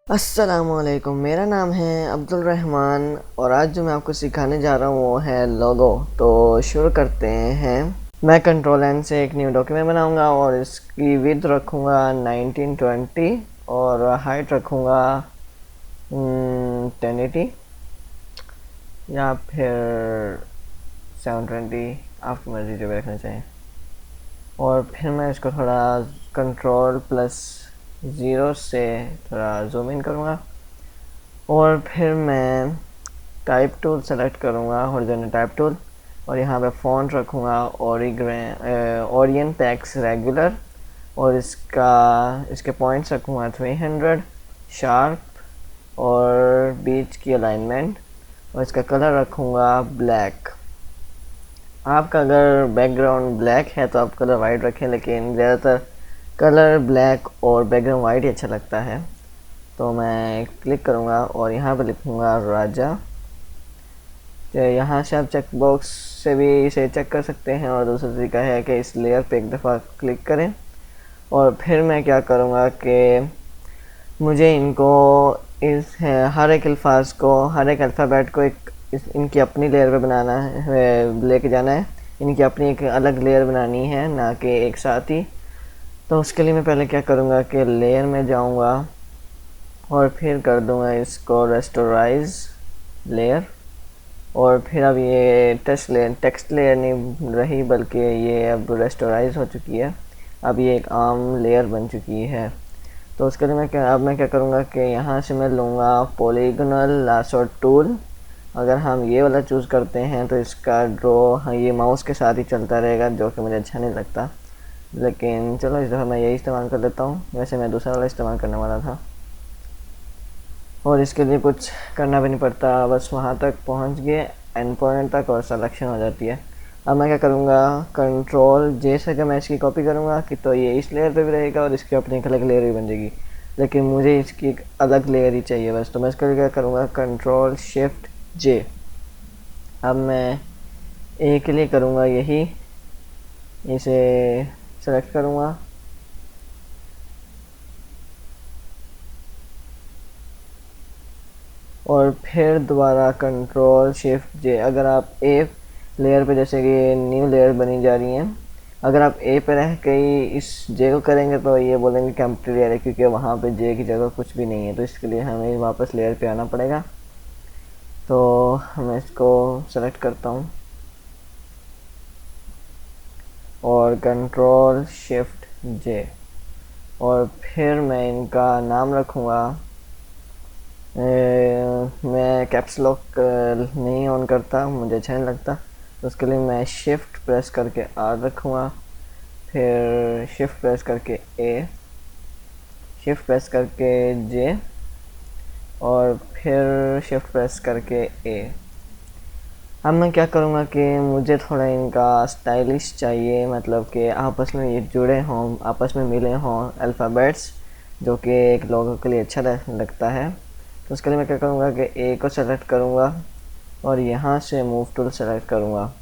अस्सलामुअलैकुम, मेरा नाम है अब्दुल रहमान और आज जो मैं आपको सिखाने जा रहा हूँ वो है लोगो। तो शुरू करते हैं। मैं कंट्रोल एन से एक न्यू डॉक्यूमेंट बनाऊँगा और इसकी विड्थ रखूँगा 1920 और हाइट रखूँगा 1080 या फिर 720, आपकी मर्ज़ी जो भी रखना चाहिए। और फिर मैं इसको थोड़ा कंट्रोल+0 से थोड़ा जूम इन करूँगा और फिर मैं टाइप टूल सेलेक्ट करूँगा, हॉरिजॉन्टल टाइप टूल, और यहाँ पे फ़ॉन्ट रखूँगा ओरिएंट टेक्स्ट रेगुलर और इसके पॉइंट्स रखूँगा 300 शार्प और बीच की अलाइनमेंट और इसका कलर रखूँगा ब्लैक। आपका अगर बैकग्राउंड ब्लैक है तो आप कलर वाइट रखें, लेकिन ज़्यादातर कलर ब्लैक और बैकग्राउंड वाइट ही अच्छा लगता है। तो मैं क्लिक करूँगा और यहाँ पर लिखूँगा राजा। तो यहाँ से आप चेक बॉक्स से भी इसे चेक कर सकते हैं और दूसरा तरीका है कि इस लेयर पे एक दफ़ा क्लिक करें और फिर मैं क्या करूँगा कि मुझे इनको हर एक अल्फाज को, हर एक अल्फ़ाबेट को इनकी अपनी लेयर पे बनाना है, लेके जाना है। इनकी अपनी एक अलग लेयर बनानी है, ना कि एक साथ ही। तो उसके लिए मैं पहले क्या करूँगा कि लेयर में जाऊँगा और फिर कर दूँगा इसको रेस्टोराइज लेयर और फिर अब ये टेक्स्ट लेयर नहीं रही, बल्कि ये अब रेस्टोराइज हो चुकी है। अब ये एक आम लेयर बन चुकी है। तो उसके लिए मैं क्या करूँगा कि यहाँ से मैं लूँगा पॉलीगोनल लासो टूल। अगर हम ये वाला चूज़ करते हैं तो इसका ड्रॉ ये माउस के साथ ही चलता रहेगा, जो कि मुझे अच्छा नहीं लगता, लेकिन चलो इस दफ़ा मैं यही इस्तेमाल कर लेता हूँ। वैसे मैं दूसरा वाला इस्तेमाल करने वाला था और इसके लिए कुछ करना भी नहीं पड़ता, बस वहाँ तक पहुँच गए एंड पॉइंट तक और सिलेक्शन हो जाती है। अब मैं क्या करूँगा, कंट्रोल-J से अगर मैं इसकी कॉपी करूँगा कि तो ये इस लेयर पे भी रहेगा और इसकी अपनी एक अलग लेयर भी बन जाएगी, लेकिन मुझे इसकी एक अलग लेयर ही चाहिए बस। तो मैं इसके लिए क्या करूँगा, कंट्रोल-Shift-J। अब मैं ए के लिए करूँगा यही, इसे सेलेक्ट करूँगा और फिर दोबारा कंट्रोल-Shift-J। अगर आप ए लेयर पे, जैसे कि न्यू लेयर बनी जा रही हैं, अगर आप ए पे रह के ही इस जे को करेंगे तो ये बोलेंगे कि एम्प्टी लेयर है, क्योंकि वहाँ पे जे की जगह कुछ भी नहीं है। तो इसके लिए हमें वापस लेयर पे आना पड़ेगा। तो मैं इसको सेलेक्ट करता हूँ और कंट्रोल-Shift-J और फिर मैं इनका नाम रखूँगा। मैं कैप्स लॉक नहीं ऑन करता, मुझे अच्छा नहीं लगता, तो उसके लिए मैं शिफ्ट प्रेस करके आर रखूँगा, फिर शिफ्ट प्रेस करके ए, शिफ्ट प्रेस करके जे और फिर शिफ्ट प्रेस करके ए। अब मैं क्या करूँगा कि मुझे थोड़ा इनका स्टाइलिश चाहिए, मतलब कि आपस में ये जुड़े हों, आपस में मिले हों अल्फ़ाबेट्स, जो कि एक लोगों के लिए अच्छा लगता है। तो उसके लिए मैं क्या करूँगा कि ए को सेलेक्ट करूँगा और यहाँ से मूव टूल सेलेक्ट करूँगा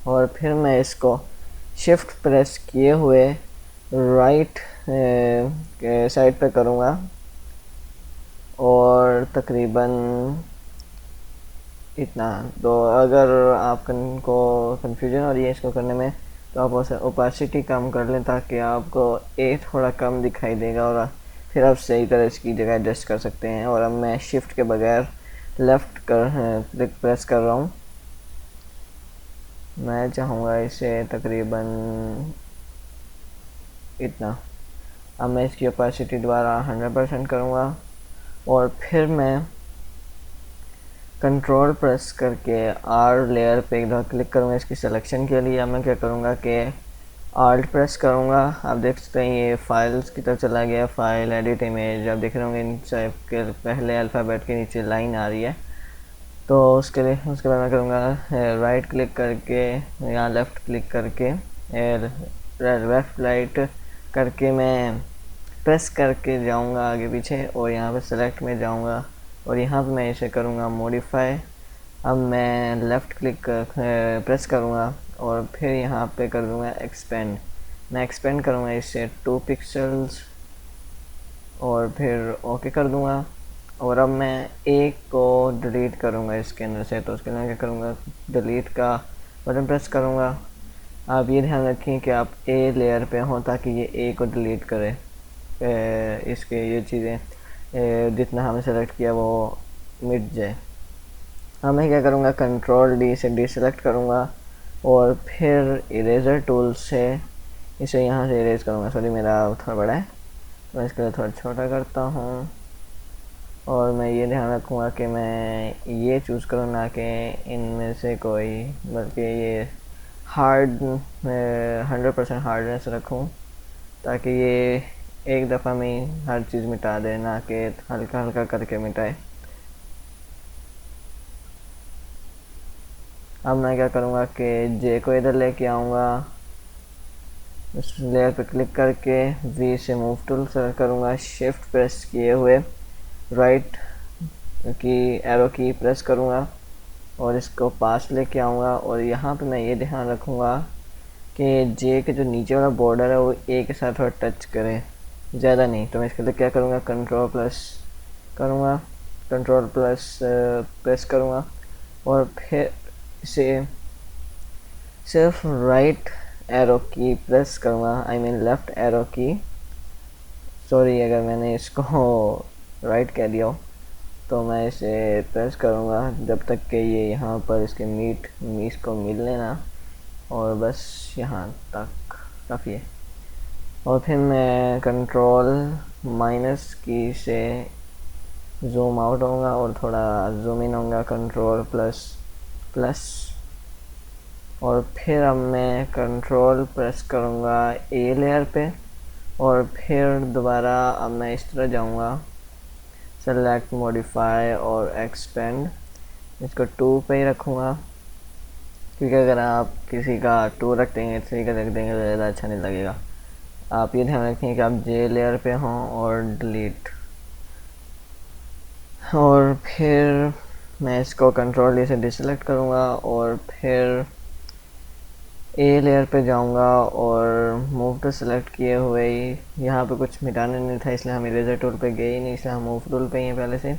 और फिर मैं इसको शिफ्ट प्रेस किए हुए राइट साइड पे करूँगा और तकरीबन इतना। तो अगर आपको कन्फ्यूजन हो रही है इसको करने में, तो आप ओपेसिटी कम कर लें ताकि आपको ए थोड़ा कम दिखाई देगा और फिर आप सही तरह इसकी जगह एडजस्ट कर सकते हैं। और अब मैं शिफ्ट के बगैर लेफ़्ट क्लिक प्रेस कर रहा हूँ। मैं चाहूँगा इसे तकरीबन इतना। अब मैं इसकी ओपेसिटी दोबारा 100% करूँगा और फिर मैं कंट्रोल प्रेस करके आर लेयर पे एक दफ़ा क्लिक करूँगा इसकी सिलेक्शन के लिए। अब मैं क्या करूँगा कि आल्ट प्रेस करूँगा। आप देख सकते हैं ये फाइल्स की तरफ चला गया, फाइल एडिट इमेज। आप देख रहे होंगे इन के पहले अल्फ़ाबेट के नीचे लाइन आ रही है। तो उसके बाद मैं करूँगा राइट क्लिक करके, यहाँ लेफ़्ट क्लिक करके, लेफ़्ट राइट करके मैं प्रेस करके जाऊँगा आगे पीछे और यहाँ पे सेलेक्ट में जाऊँगा और यहाँ पे मैं इसे करूँगा मॉडिफाई अब मैं लेफ़्ट क्लिक प्रेस करूँगा और फिर यहाँ पे कर दूँगा एक्सपेंड। मैं एक्सपेंड करूँगा इसे 2 पिक्सल्स और फिर ओके कर दूँगा। और अब मैं एक को डिलीट करूँगा इसके अंदर से, तो उसके लिए क्या करूँगा, डिलीट का बटन प्रेस करूँगा। आप ये ध्यान रखें कि आप ए लेयर पे हों ताकि ये ए को डिलीट करे। इसके ये चीज़ें जितना हमने सेलेक्ट किया वो मिट जाए। अब मैं क्या करूँगा, कंट्रोल डी से डीसेलेक्ट करूँगा और फिर इरेजर टूल से इसे यहाँ से इरेज करूँगा। सॉरी मेरा थोड़ा बड़ा है, तो इसके लिए थोड़ा छोटा करता हूँ। और मैं ये ध्यान रखूँगा कि मैं ये चूज़ करूँ ना कि इनमें से कोई, बल्कि ये हार्ड 100% हार्डनेस रखूँ ताकि ये एक दफ़ा में हर चीज़ मिटा दे, ना कि हल्का हल्का करके मिटाए। अब मैं क्या करूँगा कि जे को इधर लेके आऊँगा, उस लेयर पे क्लिक करके वी से मूव टूल सेलेक्ट करूँगा, शिफ्ट प्रेस किए हुए राइट की एरो की प्रेस करूँगा और इसको पास लेके आऊँगा। और यहाँ पे मैं ये ध्यान रखूँगा कि जे के जो नीचे वाला बॉर्डर है वो ए के साथ थोड़ा टच करे, ज़्यादा नहीं। तो मैं इसके लिए क्या करूँगा, कंट्रोल प्लस करूँगा, कंट्रोल प्लस प्रेस करूँगा और फिर इसे सिर्फ राइट एरो की प्रेस करूँगा, आई मीन लेफ़्ट एरो की। सॉरी अगर मैंने इसको राइट कह दिया हो, तो मैं इसे प्रेस करूँगा जब तक कि ये यहाँ पर इसके मीस को मिल लेना, और बस यहाँ तक काफ़ी है। और फिर मैं कंट्रोल माइनस की से जूम आउट होऊंगा और थोड़ा जूम इन होऊंगा, कंट्रोल प्लस प्लस। और फिर अब मैं कंट्रोल प्रेस करूँगा ए लेयर पे और फिर दोबारा अब मैं इस तरह जाऊँगा, सेलेक्ट मॉडिफाई और एक्सपेंड, इसको 2 पे ही रखूँगा क्योंकि अगर आप किसी का 2 रख देंगे 3 का रख देंगे तो ज़्यादा अच्छा नहीं लगेगा। आप ये ध्यान रखें कि आप जे लेयर पे हों और डिलीट। और फिर मैं इसको कंट्रोल डी से डिसेलेक्ट करूँगा और फिर ए लेयर पे जाऊँगा और मूव टू सेलेक्ट किए हुए ही यहाँ पे कुछ मिटाना नहीं था, इसलिए हम इरेजर टूल पे गए ही नहीं, इसलिए हम मूव टूल पे ही हैं पहले से।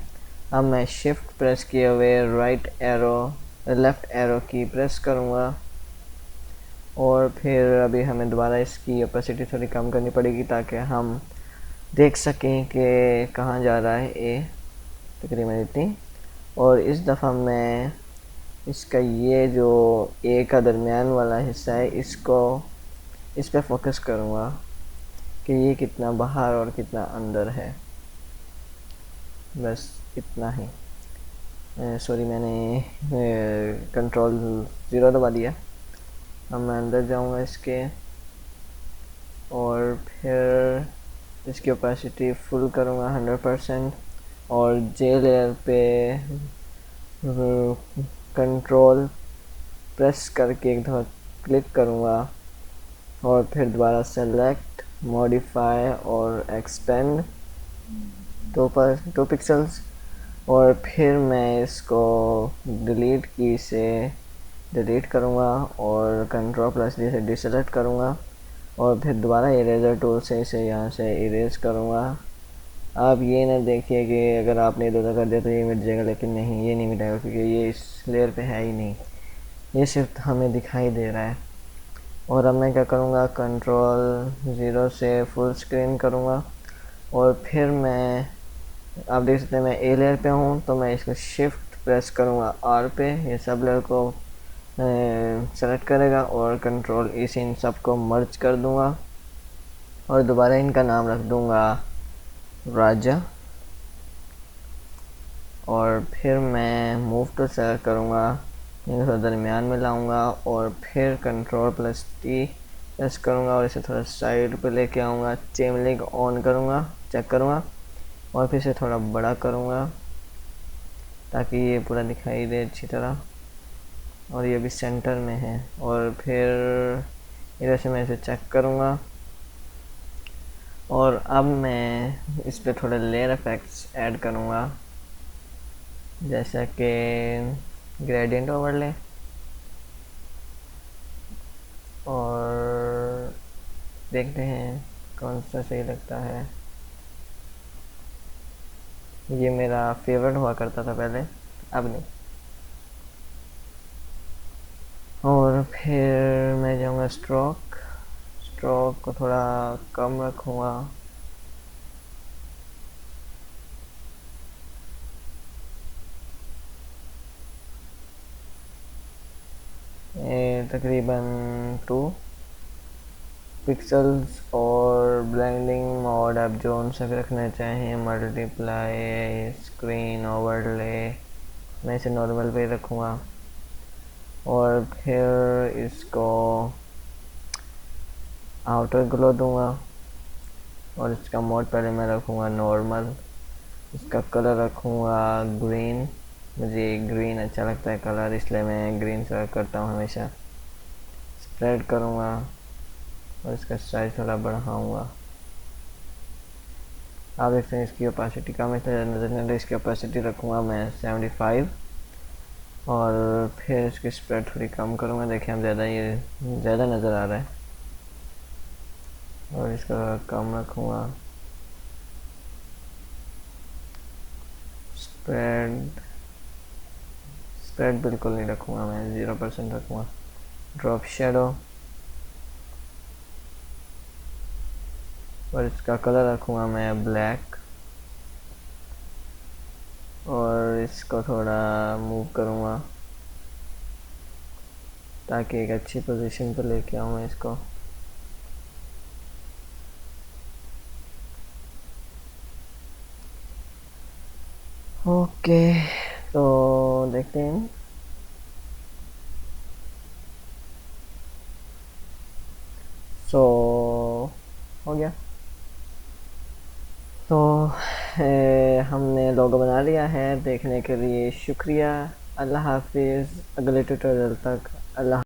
अब मैं शिफ्ट प्रेस किए हुए राइट एरो लेफ़्ट एरो की प्रेस करूँगा और फिर अभी हमें दोबारा इसकी ओपेसिटी थोड़ी कम करनी पड़ेगी ताकि हम देख सकें कि कहाँ जा रहा है ए, तकरीबन इतनी। और इस दफ़ा मैं इसका ये जो ए का दरमियान वाला हिस्सा है इसको इस पे फोकस करूँगा कि ये कितना बाहर और कितना अंदर है, बस इतना ही। सॉरी मैंने कंट्रोल 0 दबा दिया। अब मैं अंदर जाऊँगा इसके और फिर इसकी ओपेसिटी फुल करूँगा 100% और जे लेयर पे कंट्रोल प्रेस करके एक दफ़ा क्लिक करूँगा और फिर दोबारा सेलेक्ट मॉडिफाई और एक्सपेंड 2 पिक्सल्स और फिर मैं इसको डिलीट की से डिलीट करूँगा और कंट्रोल प्लस डी से डिसेलेक्ट करूँगा और फिर दोबारा इरेजर टूल से इसे यहाँ से इरेज करूँगा। आप ये ना देखिए कि अगर आपने इधर कर दिया तो ये मिट जाएगा, लेकिन नहीं, ये नहीं मिटाएगा क्योंकि ये इस लेयर पे है ही नहीं, ये सिर्फ हमें दिखाई दे रहा है। और अब मैं क्या करूँगा, कंट्रोल 0 से फुल स्क्रीन करूँगा और फिर मैं, आप देख सकते हैं मैं ए लेयर पे हूँ तो मैं इसको शिफ्ट प्रेस करूँगा आर पे, ये सब लेयर को सेलेक्ट करेगा और कंट्रोल ई से इन सब को मर्ज कर दूँगा और दोबारा इनका नाम रख दूँगा राजा। और फिर मैं मूव टू सेलेक्ट करूँगा, इनको दरमियान में लाऊंगा और फिर कंट्रोल प्लस टी प्रेस करूँगा और इसे थोड़ा साइड पे लेके आऊँगा, चेन लिंक ऑन करूँगा, चेक करूँगा और फिर इसे थोड़ा बड़ा करूँगा ताकि ये पूरा दिखाई दे अच्छी तरह। और ये भी सेंटर में है और फिर इधर से मैं इसे चेक करूँगा और अब मैं इस पर थोड़े लेयर इफेक्ट्स ऐड करूँगा, जैसा कि ग्रेडियंट ओवरले, और देखते हैं कौन सा सही लगता है। ये मेरा फेवरेट हुआ करता था पहले, अब नहीं। और फिर मैं जाऊँगा स्ट्रोक, स्ट्रोक को थोड़ा कम रखूँगा। तकरीबन 2 पिक्सल्स। और ब्लेंडिंग मोड आप जो सा भी रखना चाहें, मल्टीप्लाई, स्क्रीन ओवरले, मैं इसे नॉर्मल पे रखूँगा। और फिर इसको आउटर ग्लो दूंगा, और इसका मोड पहले मैं रखूँगा नॉर्मल। इसका कलर रखूँगा ग्रीन, मुझे ग्रीन अच्छा लगता है कलर, इसलिए मैं ग्रीन सेलेक्ट करता हूँ हमेशा। स्प्रेड करूँगा और इसका साइज थोड़ा बढ़ाऊँगा। आप देखते हैं इसकी ओपेसिटी कम इसलिए नज़र नहीं आ रही, इसकी ओपेसिटी रखूँगा मैं 75। और फिर इसकी स्प्रेड थोड़ी कम करूँगा, देखिए हम ज़्यादा नज़र आ रहा है। और इसका कम रखूँगा। स्प्रेड स्प्रेड बिल्कुल नहीं रखूँगा, मैं 0% रखूँगा। ड्रॉप शेडो, और इसका कलर रखूँगा मैं ब्लैक। और इसको थोड़ा मूव करूँगा ताकि एक अच्छी पोजीशन पर लेके आऊँ मैं इसको। ओके, तो देखते हैं। हो गया। तो हमने लोगो बना लिया है। देखने के लिए शुक्रिया। अल्लाह हाफिज़, अगले ट्यूटोरियल तक। अल्लाह।